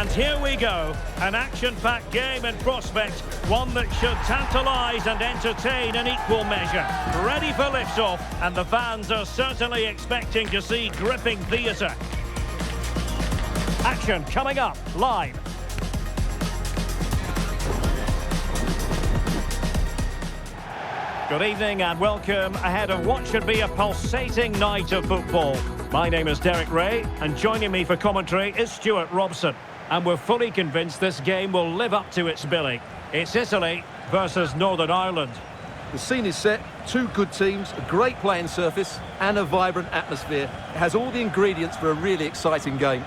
And here we go, an action-packed game in prospect, one that should tantalise and entertain in equal measure. Ready for liftoff, and the fans are certainly expecting to see gripping theatre. Action coming up, live. Good evening and welcome ahead of what should be a pulsating night of football. My name is Derek Ray, and joining me for commentary is Stuart Robson. And we're fully convinced this game will live up to its billing. It's Italy versus Northern Ireland. The scene is set, two good teams, a great playing surface and a vibrant atmosphere. It has all the ingredients for a really exciting game.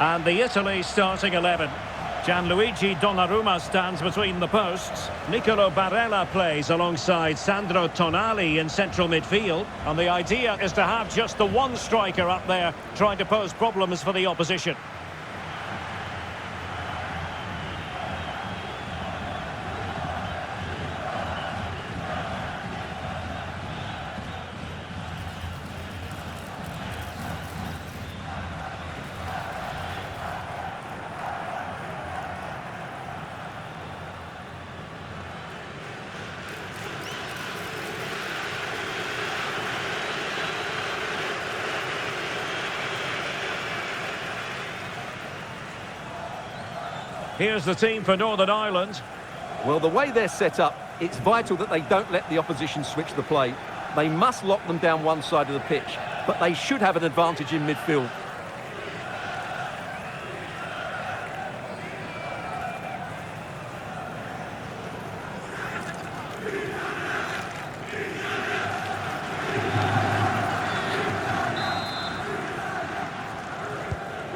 And the Italy starting 11. Gianluigi Donnarumma stands between the posts. Nicolo Barella plays alongside Sandro Tonali in central midfield. And the idea is to have just the one striker up there trying to pose problems for the opposition. Here's the team for Northern Ireland. Well, the way they're set up, it's vital that they don't let the opposition switch the play. They must lock them down one side of the pitch, but they should have an advantage in midfield.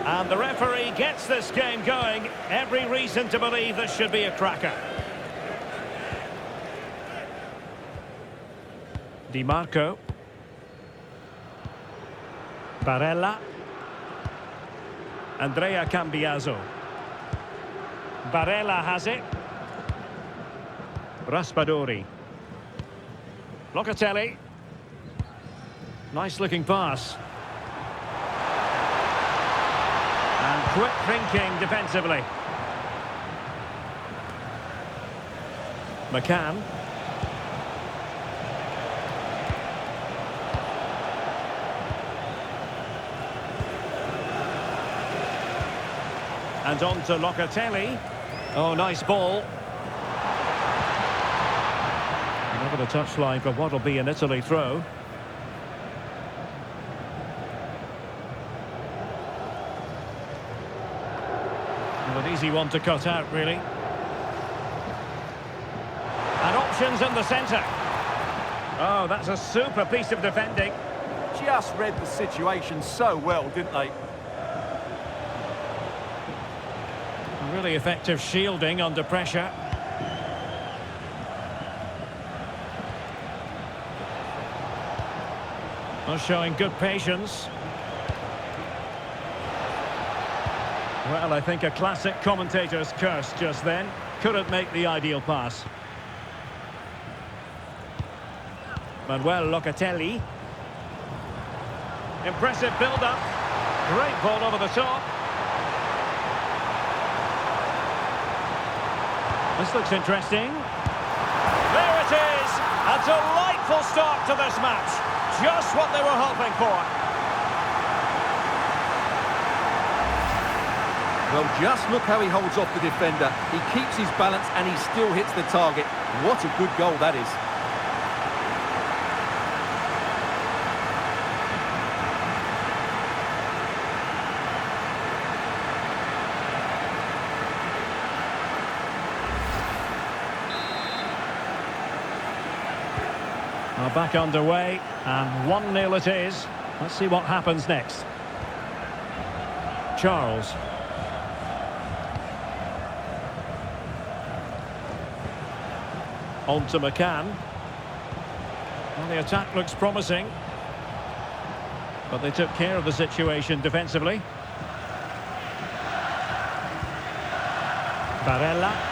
And the referee gets this game going. Every reason to believe this should be a cracker. Di Marco. Barella. Andrea Cambiaso. Barella has it. Raspadori. Locatelli. Nice looking pass. And quick thinking defensively. McCann. And on to Locatelli. Oh, nice ball. And over the touchline for what will be an Italy throw. An easy one to cut out, really. And options in the centre. Oh, that's a super piece of defending. Just read the situation so well, didn't they? Really effective shielding under pressure. Well, showing good patience. Well, I think a classic commentator's curse just then. Couldn't make the ideal pass. Manuel Locatelli. Impressive build-up. Great ball over the top. This looks interesting. There it is! A delightful start to this match. Just what they were hoping for. Well, just look how he holds off the defender. He keeps his balance and he still hits the target. What a good goal that is. Back underway, and 1-0 it is. Let's see what happens next. Charles. On to McCann. Well, the attack looks promising, but they took care of the situation defensively. Barella.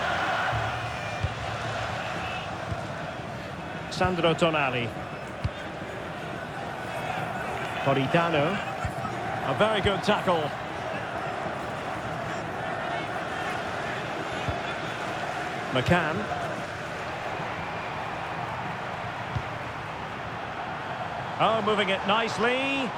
Sandro Tonali. Politano. A very good tackle. McCann. Oh, moving it nicely.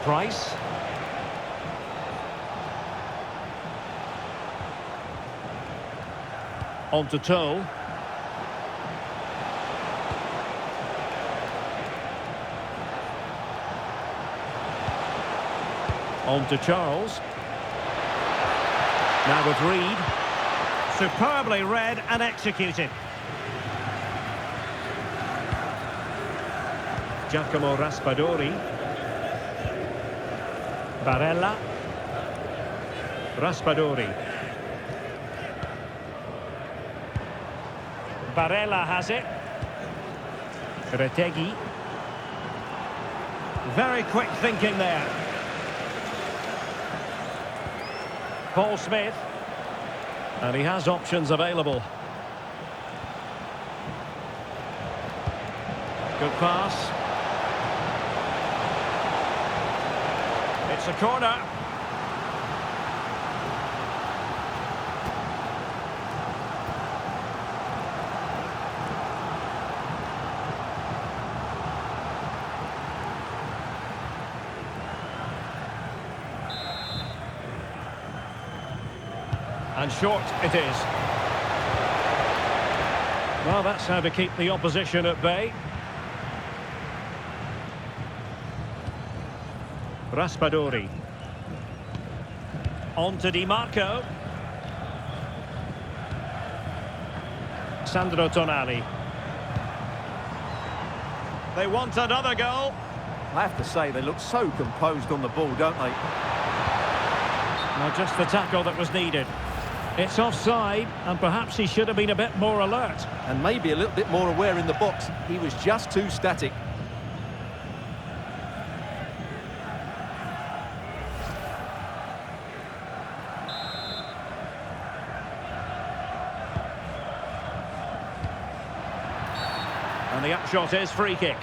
Price. On to Toll. On to Charles. Now with Reed. Superbly read and executed. Giacomo Raspadori. Barella. Raspadori. Barella has it. Retegui. Very quick thinking there. Paul Smith. And he has options available. Good pass. It's a corner. And short it is. Well, that's how to keep the opposition at bay. Raspadori. On to Di Marco. Sandro Tonali. They want another goal. I have to say, they look so composed on the ball, don't they? Now just the tackle that was needed. It's offside, and perhaps he should have been a bit more alert. And maybe a little bit more aware in the box. He was just too static. And the upshot is free kick.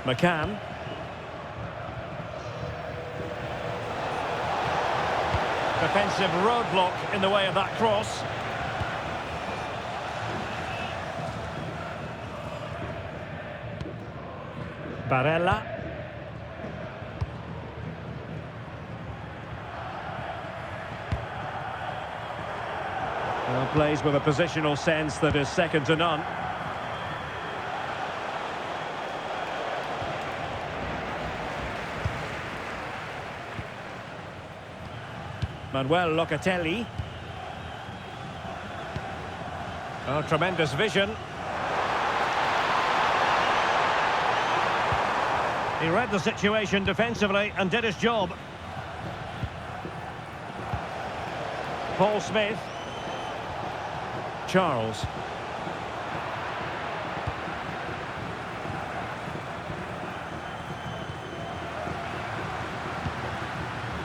McCann. Defensive roadblock in the way of that cross. Barella. Well, plays with a positional sense that is second to none. Manuel Locatelli. Oh, tremendous vision. He read the situation defensively and did his job. Paul Smith. Charles.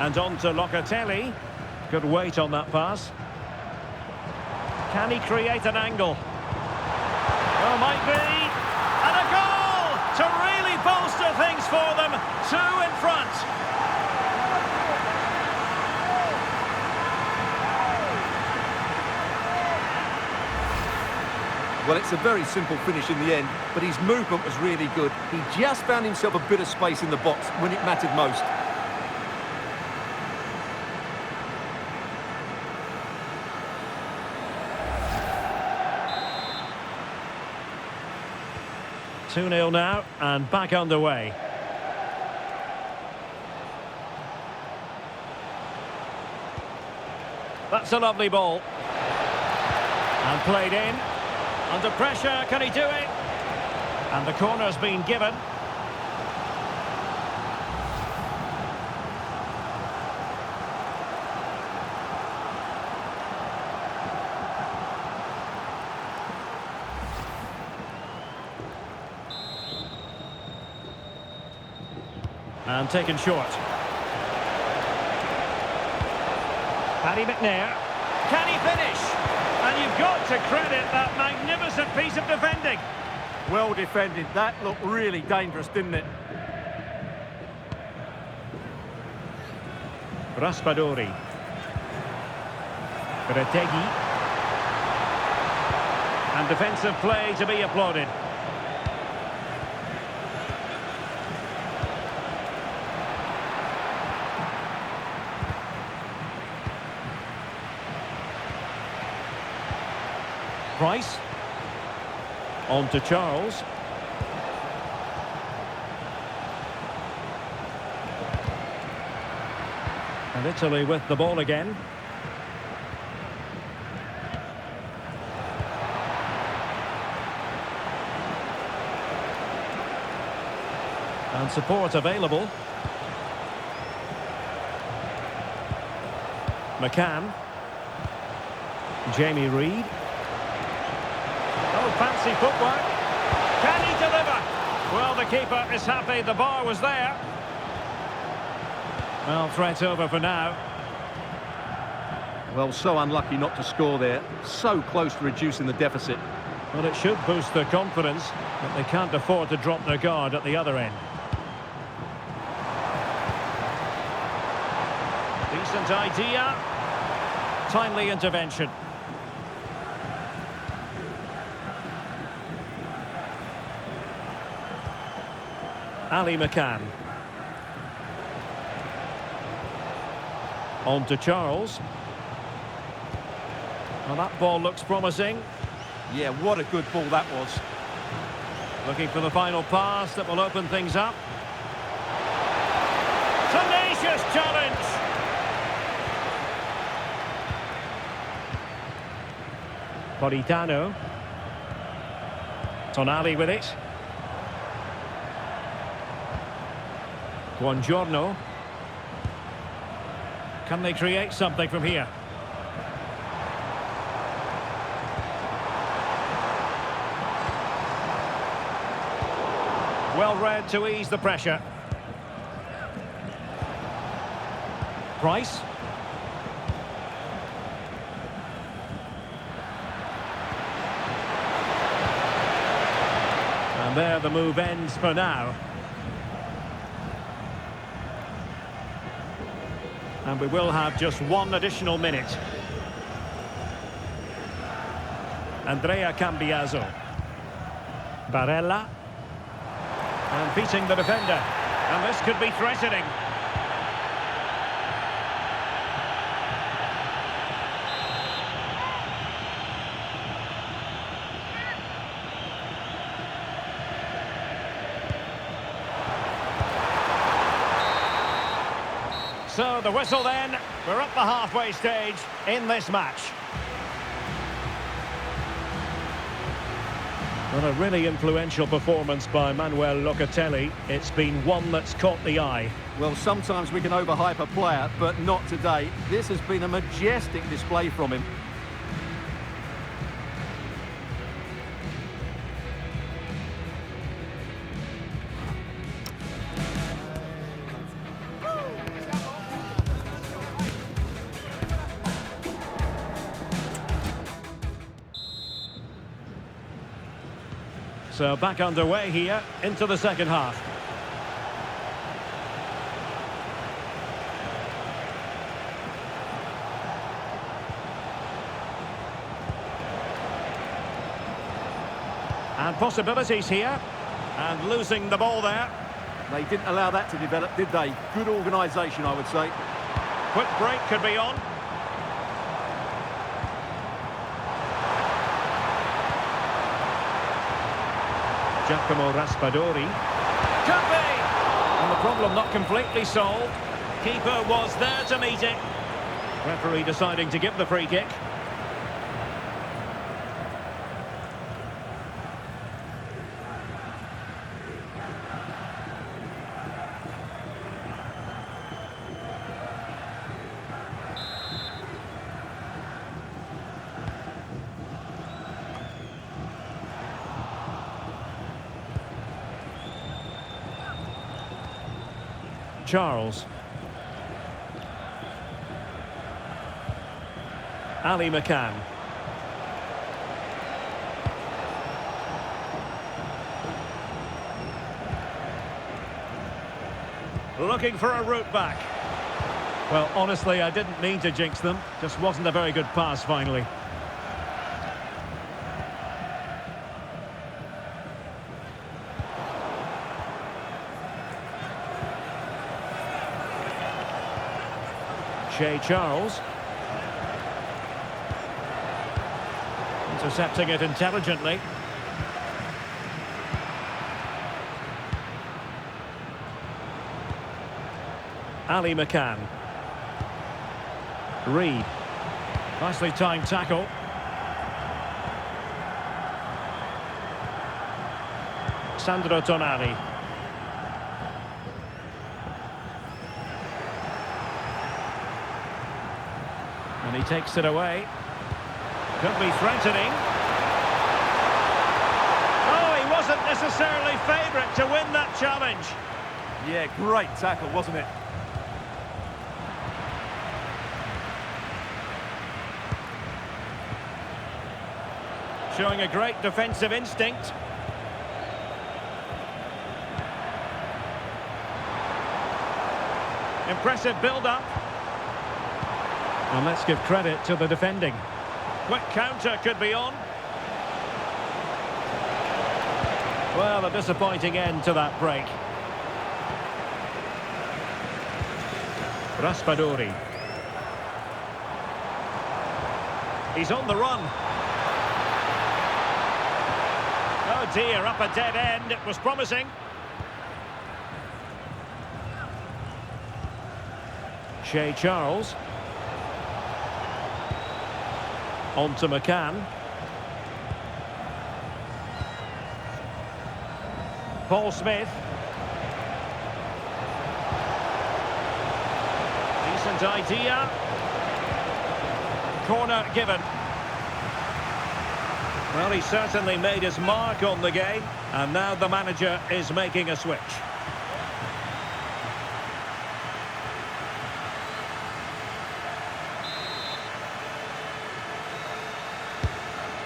And on to Locatelli. Good weight on that pass. Can he create an angle? Oh, might be. And a goal to really bolster things for them. 2 in front. Well, it's a very simple finish in the end, but his movement was really good. He just found himself a bit of space in the box when it mattered most. Two 0 now, and back underway. That's a lovely ball. And played in. Under pressure, can he do it? And the corner's been given. And taken short. Paddy McNair. Can he finish? And you've got to credit that magnificent piece of defending. Well defended. That looked really dangerous, didn't it? Raspadori. Retegui. And defensive play to be applauded. Price. On to Charles. And Italy with the ball again. And support available. McCann. Jamie Reid. Oh, fancy footwork. Can he deliver? Well, the keeper is happy the bar was there. Well, threat over for now. Well, so unlucky not to score there. So close to reducing the deficit. Well, it should boost their confidence, but they can't afford to drop their guard at the other end. Decent idea. Timely intervention. Ali McCann. On to Charles. Well, that ball looks promising. Yeah, what a good ball that was. Looking for the final pass that will open things up. Tenacious challenge. Politano. Tonali with it. Buongiorno. Can they create something from here? Well read to ease the pressure. Price. And there the move ends for now. And we will have just one additional minute. Andrea Cambiaso. Barella. And beating the defender. And this could be threatening. So the whistle then, we're at the halfway stage in this match. Well, a really influential performance by Manuel Locatelli. It's been one that's caught the eye. Well, sometimes we can overhype a player, but not today. This has been a majestic display from him. So back underway here into the second half. And possibilities here. And losing the ball there. They didn't allow that to develop, did they? Good organisation, I would say. Quick break could be on. Giacomo Raspadori. Could be! And the problem not completely solved. Keeper was there to meet it. Referee deciding to give the free kick. Charles. Ali McCann. Looking for a route back. Well, honestly, I didn't mean to jinx them. Just wasn't a very good pass, finally. Charles. Intercepting it intelligently. Ali McCann. Reed. Nicely timed tackle. Sandro Tonali. And he takes it away. Could be threatening. Oh, he wasn't necessarily favourite to win that challenge. Yeah, great tackle, wasn't it? Showing a great defensive instinct. Impressive build-up. And let's give credit to the defending. Quick counter could be on. Well, a disappointing end to that break. Raspadori. He's on the run. Oh dear, up a dead end. It was promising. Charles. On to McCann. Paul Smith. Decent idea. Corner given. Well, he certainly made his mark on the game, and now the manager is making a switch.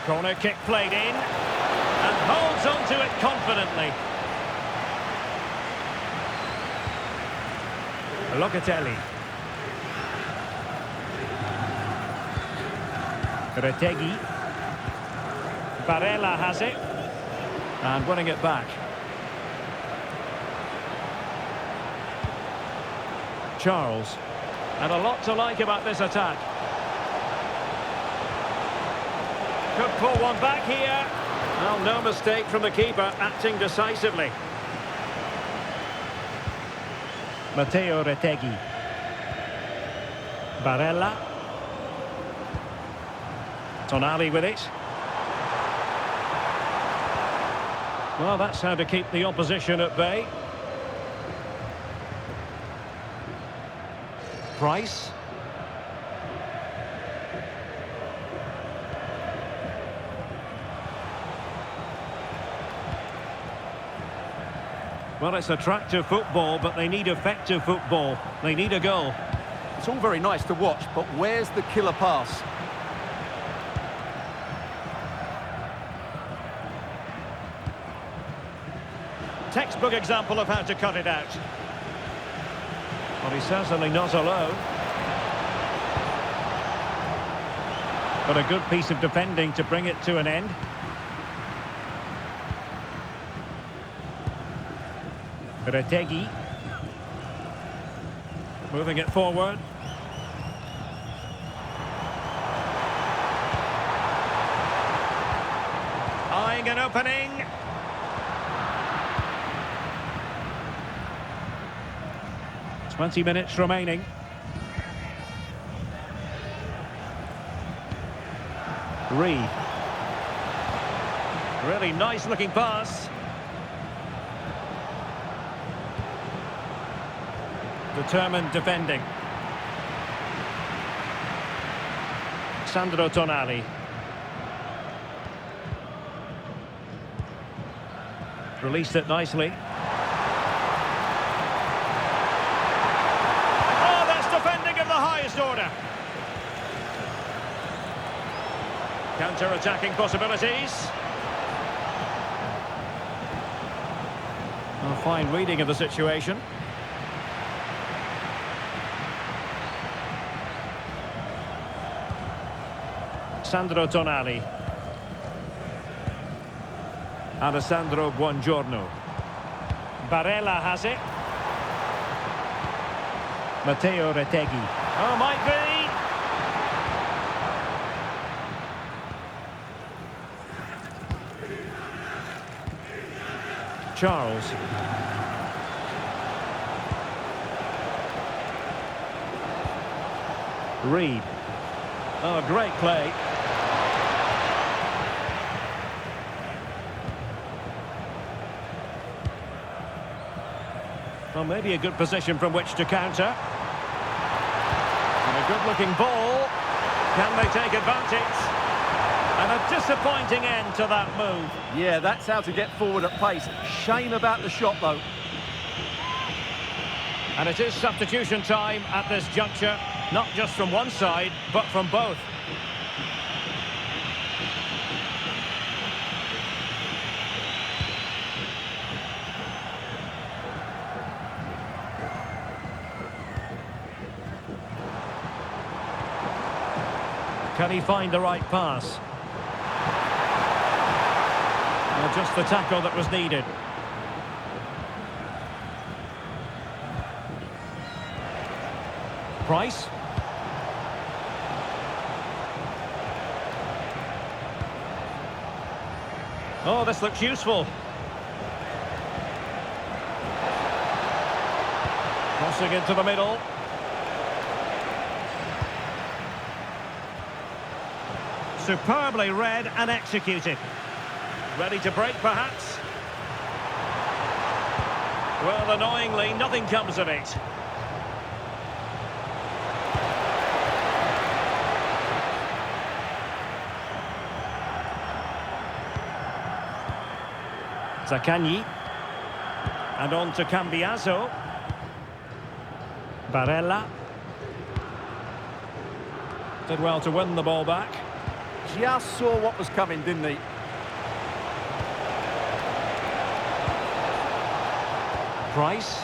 Corner kick played in, and holds on to it confidently. Locatelli. Retegui. Barella has it, and winning it back. Charles. And a lot to like about this attack. Could pull one back here. Well, no mistake from the keeper, acting decisively. Matteo Retegui. Barella. Tonali with it. Well, that's how to keep the opposition at bay. Price. Well, it's attractive football, but they need effective football. They need a goal. It's all very nice to watch, but where's the killer pass? Textbook example of how to cut it out. Well, he's certainly not alone. But a good piece of defending to bring it to an end. Retegui. Moving it forward. Eyeing an opening. "20 minutes remaining. Reed. Really nice looking pass. Determined defending. Sandro Tonali. Released it nicely. Oh, that's defending of the highest order. Counter-attacking possibilities. A fine reading of the situation. Sandro Tonali. Alessandro Buongiorno. Barella has it. Matteo Retegui. Oh, might be. Charles. Reed. Oh, great play. Well, maybe a good position from which to counter. And a good-looking ball. Can they take advantage? And a disappointing end to that move. Yeah, that's how to get forward at pace. Shame about the shot, though. And it is substitution time at this juncture. Not just from one side, but from both. Can he find the right pass? Well, just the tackle that was needed. Price. Oh, this looks useful. Crossing into the middle. Superbly read and executed. Ready to break, perhaps? Well, annoyingly, nothing comes of it. Zaccagni. And on to Cambiaso. Barella. Did well to win the ball back. Just saw what was coming, didn't he? Price.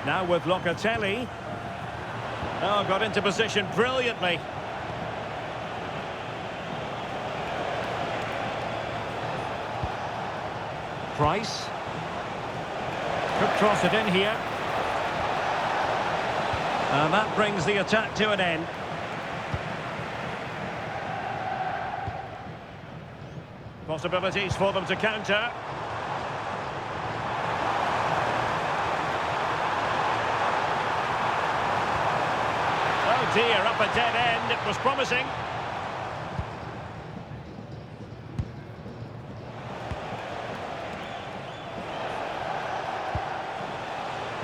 Now with Locatelli. Oh, got into position brilliantly. Price. Could cross it in here. And that brings the attack to an end. Possibilities for them to counter. Oh dear, up a dead end. It was promising.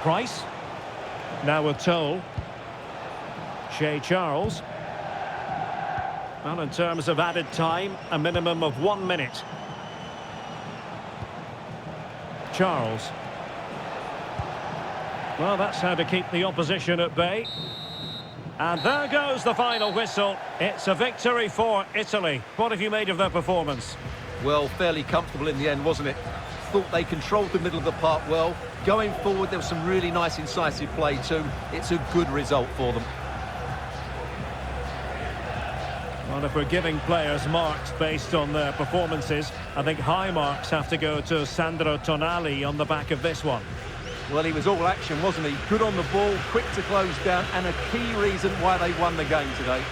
Price. Now with Toll. Shea Charles. Well, in terms of added time, a minimum of 1 minute. Charles. Well, that's how to keep the opposition at bay. And there goes the final whistle. It's a victory for Italy. What have you made of their performance? Well, fairly comfortable in the end, wasn't it? Thought they controlled the middle of the park well. Going forward, there was some really nice incisive play too. It's a good result for them. Well, if we're giving players marks based on their performances, I think high marks have to go to Sandro Tonali on the back of this one. Well, he was all action, wasn't he? Good on the ball, quick to close down, and a key reason why they won the game today.